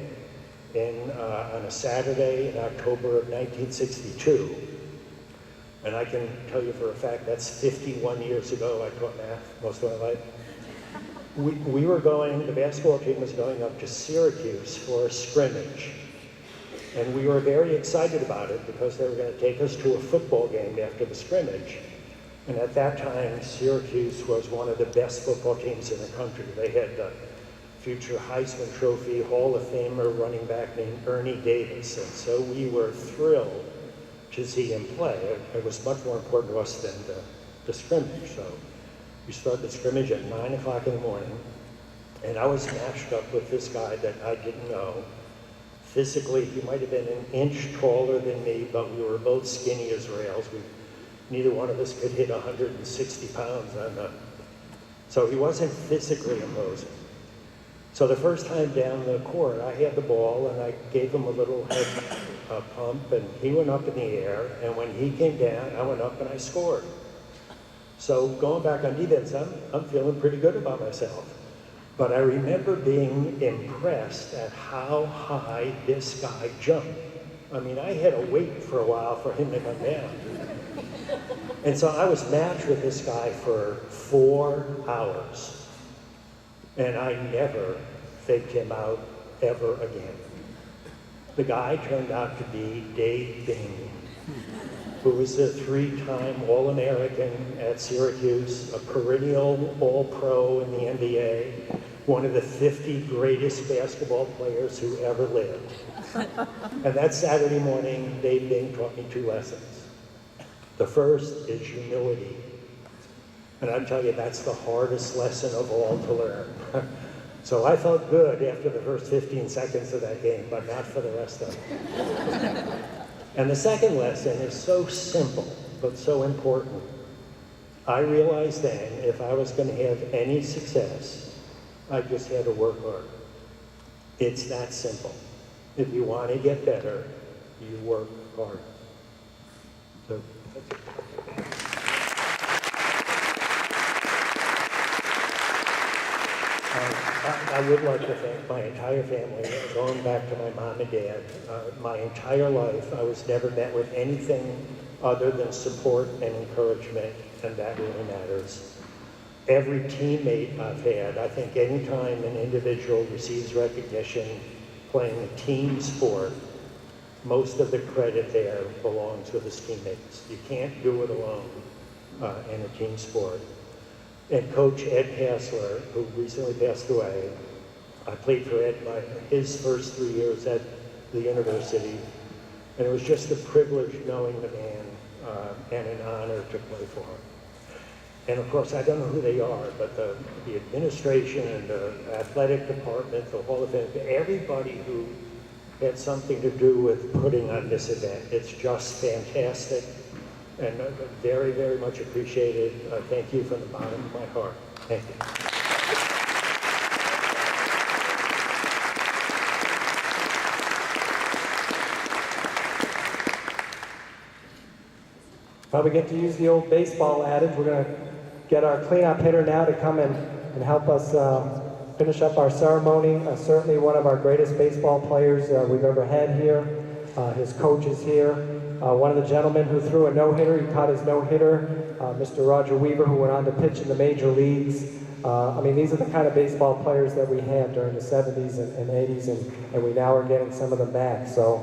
on a Saturday in October of 1962. And I can tell you for a fact that's 51 years ago. I taught math most of my life. We were the basketball team was going up to Syracuse for a scrimmage. And we were very excited about it because they were going to take us to a football game after the scrimmage. And at that time, Syracuse was one of the best football teams in the country. They had the future Heisman Trophy Hall of Famer running back named Ernie Davis. And so we were thrilled to see him play. It was much more important to us than the scrimmage. So we started the scrimmage at 9 o'clock in the morning. And I was matched up with this guy that I didn't know. Physically, he might have been an inch taller than me, but we were both skinny as rails. Neither one of us could hit 160 pounds so he wasn't physically imposing. So the first time down the court, I had the ball and I gave him a little head pump and he went up in the air, and when he came down, I went up and I scored. So going back on defense, I'm feeling pretty good about myself. But I remember being impressed at how high this guy jumped. I mean, I had to wait for a while for him to come down. And so I was matched with this guy for 4 hours. And I never faked him out ever again. The guy turned out to be Dave Bing, who was a 3-time All-American at Syracuse, a perennial All-Pro in the NBA, one of the 50 greatest basketball players who ever lived. And that Saturday morning, Dave Bing taught me 2 lessons. The first is humility. And I'll tell you, that's the hardest lesson of all to learn. So I felt good after the first 15 seconds of that game, but not for the rest of it. And the second lesson is so simple, but so important. I realized then, if I was going to have any success, I just had to work hard. It's that simple. If you want to get better, you work hard. So, that's it. I would like to thank my entire family, going back to my mom and dad. My entire life, I was never met with anything other than support and encouragement, and that really matters. Every teammate I've had, I think anytime an individual receives recognition playing a team sport, most of the credit there belongs with his teammates. You can't do it alone in a team sport. And Coach Ed Hassler, who recently passed away, I played for Ed his first 3 years at the university, and it was just a privilege knowing the man and an honor to play for him. And of course, I don't know who they are, but the administration and the athletic department, the Hall of Fame, everybody who had something to do with putting on this event. It's just fantastic. And very, very much appreciated. Thank you from the bottom of my heart. Thank you. Well, we get to use the old baseball adage. We're going to get our cleanup hitter now to come and help us finish up our ceremony. Certainly one of our greatest baseball players we've ever had here. His coach is here. One of the gentlemen who threw a no-hitter, he caught his no-hitter, Mr. Roger Weaver, who went on to pitch in the major leagues. I mean, these are the kind of baseball players that we had during the 70s and 80s, and we now are getting some of them back. So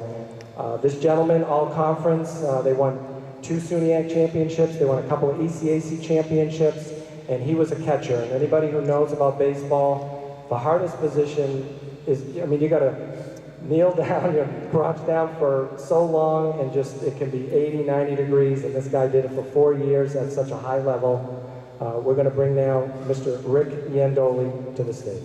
this gentleman, all conference, they won 2 SUNY championships, they won a couple of ECAC championships, and he was a catcher. And anybody who knows about baseball, the hardest position is, I mean, you got to kneel down, you crouch down for so long, and just, it can be 80, 90 degrees, and this guy did it for 4 years at such a high level. We're going to bring now Mr. Rick Yandoli to the stage.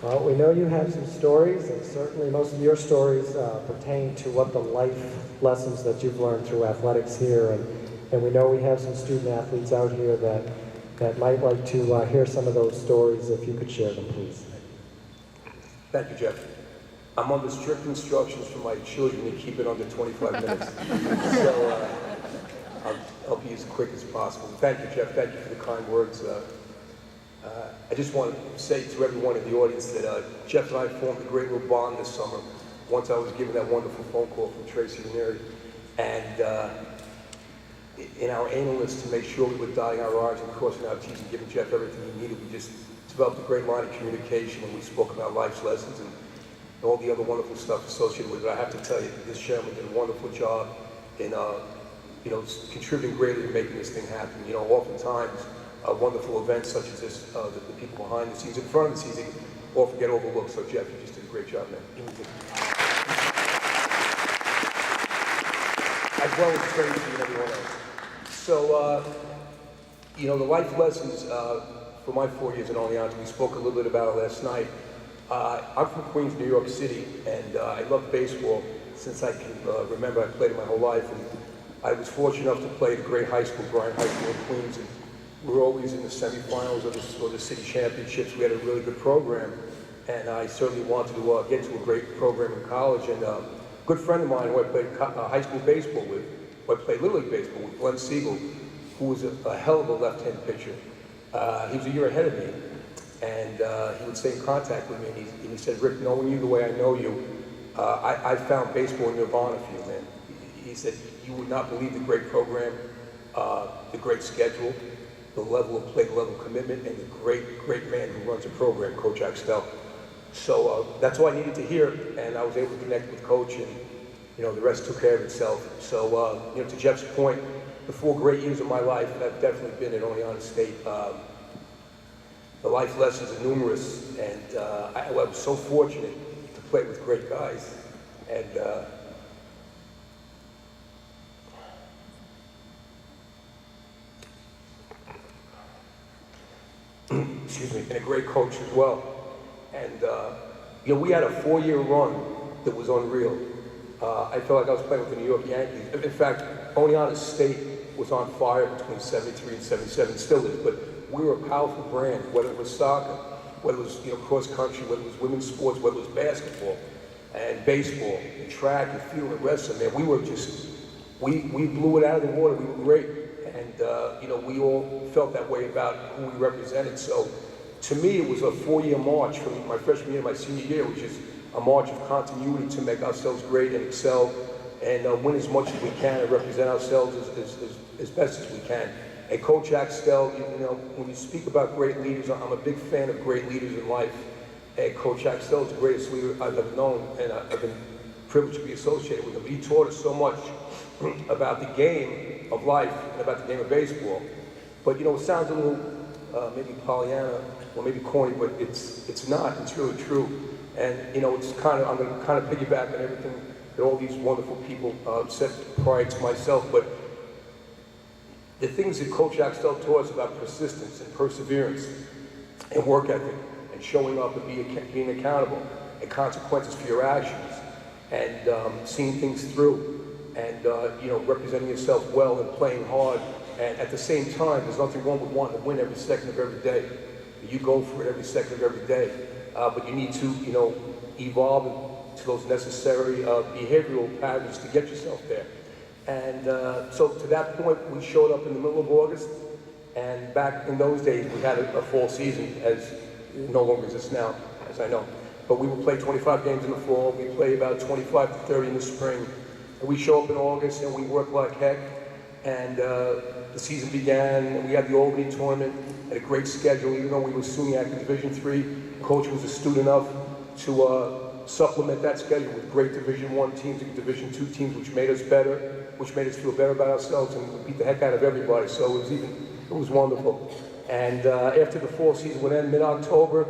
Well, we know you have some stories, and certainly most of your stories pertain to what the life lessons that you've learned through athletics here, and we know we have some student athletes out here that might like to hear some of those stories. If you could share them, please. Thank you, Jeff. I'm under strict instructions from my children to keep it under 25 minutes. So I'll be as quick as possible. Thank you, Jeff. Thank you for the kind words. I just want to say to everyone in the audience that Jeff and I formed a great little bond this summer. Once I was given that wonderful phone call from Tracy Honorary, and in our analness to make sure we were dotting our I's and crossing our T's and giving Jeff everything he needed, we just developed a great line of communication, and we spoke about life's lessons and all the other wonderful stuff associated with it. I have to tell you, this gentleman did a wonderful job in contributing greatly to making this thing happen. You know, oftentimes, wonderful events such as this, the people behind the scenes, in front of the scenes, they often get overlooked. So Jeff, you just did a great job, man. As well as Tracy and everyone else. So, the life lessons for my 4 years in Oneonta. We spoke a little bit about it last night. I'm from Queens, New York City, and I love baseball since I can remember. I played it my whole life, and I was fortunate enough to play at a great high school, Bryant High School in Queens, and we were always in the semifinals or the city championships. We had a really good program, and I certainly wanted to get to a great program in college. And a good friend of mine who I played high school baseball with, who I played Little League baseball with, Glenn Siegel, who was a hell of a left-hand pitcher. He was a year ahead of me, and he would stay in contact with me, and he said, Rick, knowing you the way I know you, I found baseball in nirvana for you, man. He said, you would not believe the great program, the great schedule, the level of play, the level of commitment, and the great man who runs the program, Coach Axtell. So that's all I needed to hear, and I was able to connect with Coach, and the rest took care of itself. So to Jeff's point, the 4 great years of my life, and I've definitely been at Oneonta State. The life lessons are numerous, and I was so fortunate to play with great guys. And excuse me, and a great coach as well. And we had a 4-year run that was unreal. I felt like I was playing with the New York Yankees. In fact, Oneonta State was on fire between 73 and 77, still is, but we were a powerful brand, whether it was soccer, whether it was cross country, whether it was women's sports, whether it was basketball and baseball and track and field and wrestling. Man, we were just, we blew it out of the water. We were great, and we all felt that way about who we represented. So, to me, it was a 4-year march from my freshman year to my senior year, which is a march of continuity to make ourselves great and excel and win as much as we can and represent ourselves as best as we can. And Coach Axtell, when you speak about great leaders, I'm a big fan of great leaders in life. And Coach Axtell is the greatest leader I've ever known, and I've been privileged to be associated with him. He taught us so much about the game of life and about the game of baseball. But it sounds a little maybe Pollyanna or maybe corny, but it's not. It's really true. And it's I'm going to kind of piggyback on everything that all these wonderful people said prior to myself. But the things that Coach Axtell taught us about persistence and perseverance and work ethic and showing up and being accountable and consequences for your actions and seeing things through and representing yourself well and playing hard. And at the same time, there's nothing wrong with wanting to win every second of every day. You go for it every second of every day. But you need to, evolve to those necessary behavioral patterns to get yourself there. And so to that point, we showed up in the middle of August, and back in those days, we had a fall season, as it no longer exists now, as I know. But we would play 25 games in the fall, we play about 25 to 30 in the spring. And we show up in August, and we work like heck, and the season began, and we had the Albany tournament, had a great schedule, even though we were SUNY in Division III. The coach was astute enough to supplement that schedule with great Division I teams and Division II teams, which made us better, which made us feel better about ourselves, and we beat the heck out of everybody. So it was wonderful. And after the fall season would end mid-October,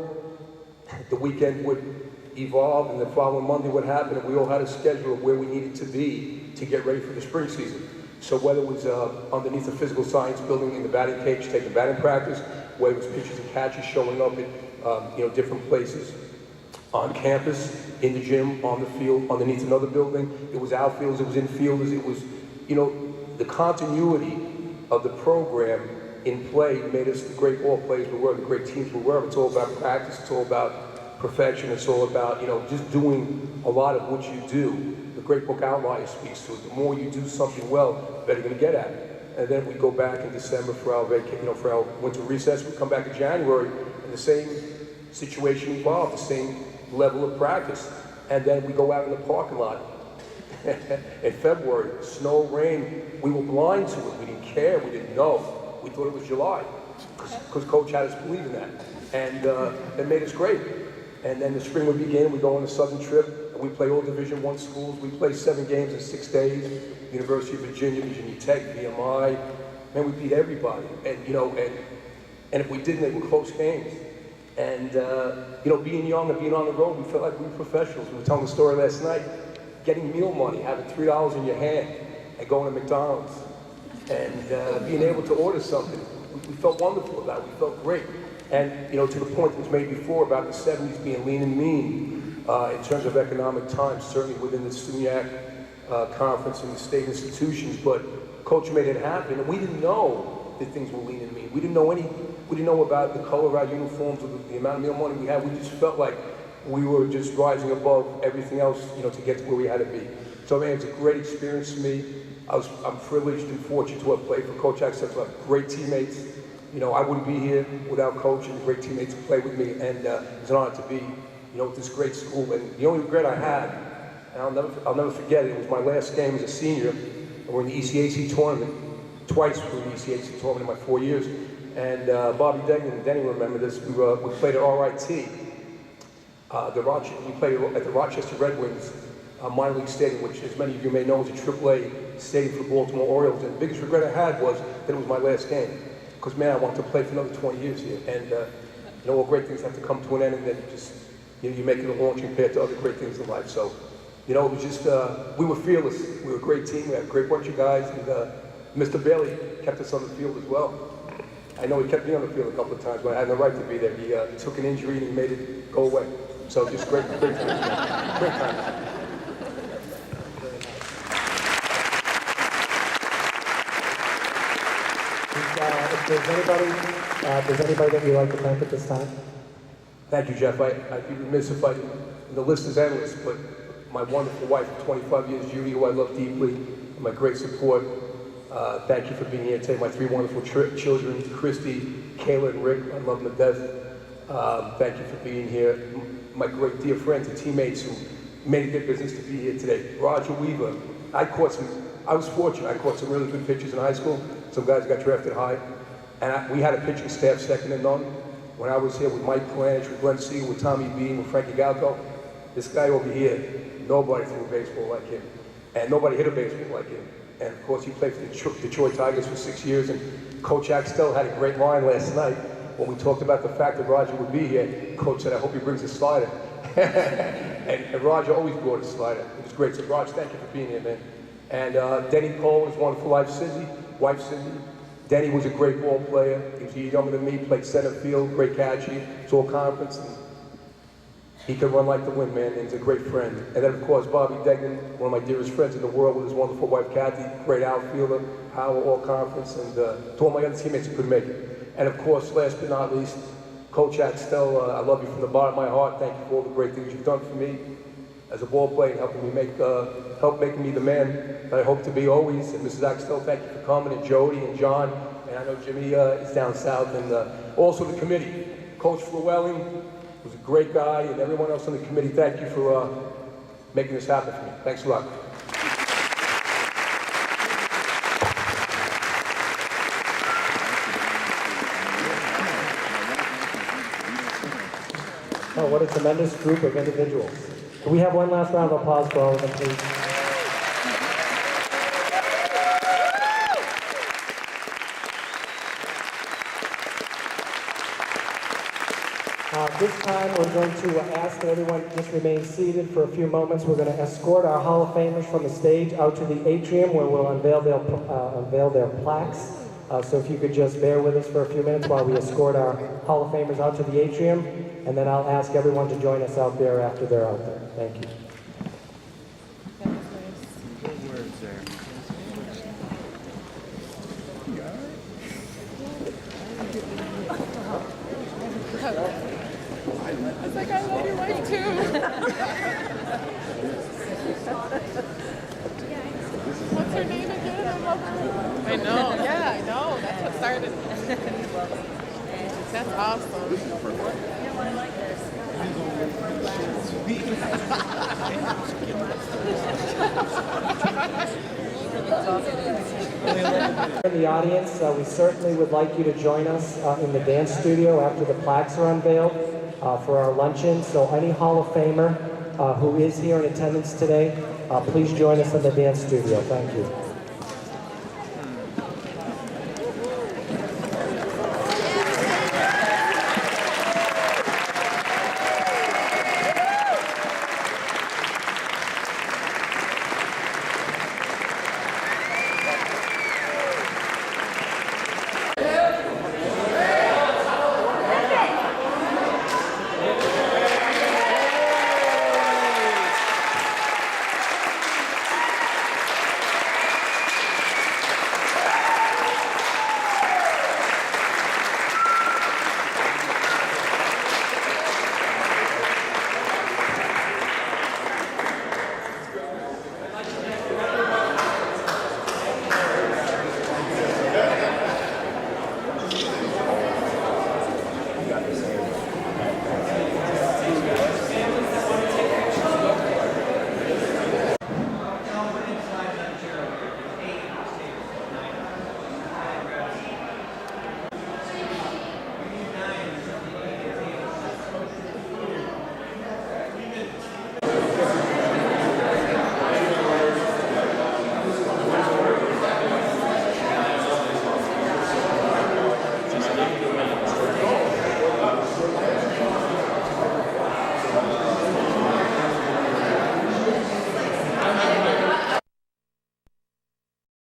the weekend would evolve, and the following Monday would happen, and we all had a schedule of where we needed to be to get ready for the spring season. So whether it was underneath the physical science building in the batting cage, taking batting practice, whether it was pitchers and catchers showing up at different places, on campus, in the gym, on the field, underneath another building. It was outfielders, it was infielders, it was, the continuity of the program in play made us the great ball players we were, the great teams we were. It's all about practice, it's all about perfection, it's all about, just doing a lot of what you do. The great book Outlier speaks to it. The more you do something well, the better you're going to get at it. And then we go back in December for our for our winter recess. We come back in January, and the same situation evolved, the same level of practice. And then we go out in the parking lot in February, snow, rain. We were blind to it. We didn't care. We didn't know. We thought it was July because Coach had us believing that. And it made us great. And then the spring would begin. We go on a southern trip. We play all Division I schools. We play 7 games in 6 days. University of Virginia, Virginia Tech, VMI. Man, we beat everybody. And and if we didn't, they were close games. And being young and being on the road, we felt like we were professionals. We were telling the story last night. Getting meal money, having $3 in your hand, and going to McDonald's, and being able to order something. We felt wonderful about it. We felt great. And, you know, to the point that was made before about the 70s being lean and mean in terms of economic times, certainly within the SUNY conference and the state institutions, but Coach made it happen, and we didn't know that things were lean and mean. We didn't know about the color of our uniforms or the amount of meal money we had. We just felt like we were just rising above everything else, you know, to get to where we had to be. So, man, it's a great experience for me. I'm privileged and fortunate to have played for Coach Axel, to have great teammates. You know, I wouldn't be here without Coach and the great teammates who played with me, and it's an honor to be, you know, with this great school. And the only regret I had, and I'll never forget it, it was my last game as a senior, and we're in the ECAC tournament. Twice we were in the ECAC tournament in my 4 years. And Bobby Degnan and Denny remember this, we played at RIT. We played at the Rochester Red Wings minor league stadium, which, as many of you may know, is a AAA stadium for the Baltimore Orioles. And the biggest regret I had was that it was my last game. Because, man, I wanted to play for another 20 years here. And, you know, all great things have to come to an end, and then you make it a launching pad to other great things in life. So, you know, it was just, we were fearless. We were a great team. We had a great bunch of guys. And Mr. Bailey kept us on the field as well. I know he kept me on the field a couple of times, but I had no right to be there. He took an injury and he made it go away. So just great times. Great times. If there's anybody that you'd like to thank at this time? Thank you, Jeff. I'd be remiss if the list is endless, but my wonderful wife of 25 years, Judy, who I love deeply, and my great support. Thank you for being here today. My three wonderful children, Christy, Kayla, and Rick. I love them to death. Thank you for being here. My great dear friends and teammates who made it their business to be here today. Roger Weaver. I was fortunate. I caught some really good pitchers in high school. Some guys got drafted high. And we had a pitching staff second to none. When I was here with Mike Planich, with Glenn Siegel, with Tommy Bean, with Frankie Galco, this guy over here, nobody threw a baseball like him. And nobody hit a baseball like him. And of course, he played for the Detroit Tigers for 6 years. And Coach Axtell had a great line last night when we talked about the fact that Roger would be here. Coach said, I hope he brings a slider. and Roger always brought a slider. It was great. So, Roger, thank you for being here, man. And Denny Cole was wonderful. Wife Cindy. Denny was a great ball player. He was a year younger than me, played center field, great catch. It's all conference. And he could run like the wind, man, and he's a great friend. And then, of course, Bobby Degnan, one of my dearest friends in the world, with his wonderful wife, Kathy, great outfielder, Power, all conference, and to all my other teammates who couldn't make it. And, of course, last but not least, Coach Axtell, I love you from the bottom of my heart. Thank you for all the great things you've done for me as a ball player and helping me help making me the man that I hope to be always. And Mrs. Axtell, thank you for coming, and Jody and John, and I know Jimmy is down south, and also the committee. Coach Llewellyn was a great guy, and everyone else on the committee, thank you for making this happen for me. Thanks a lot. Oh, what a tremendous group of individuals. Can we have one last round of applause for all of them, please? This time we're going to ask that everyone just remain seated for a few moments. We're going to escort our Hall of Famers from the stage out to the atrium where we'll unveil their plaques. So if you could just bear with us for a few minutes while we escort our Hall of Famers out to the atrium, and then I'll ask everyone to join us out there after they're out there. Thank you. I was like, I love your wife too. What's her name again? I love her. I know, yeah, I know. That's what started. That's awesome. You know, I like this. In the audience, we certainly would like you to join us in the dance studio after the plaques are unveiled for our luncheon. So any Hall of Famer who is here in attendance today, please join us in the dance studio. Thank you.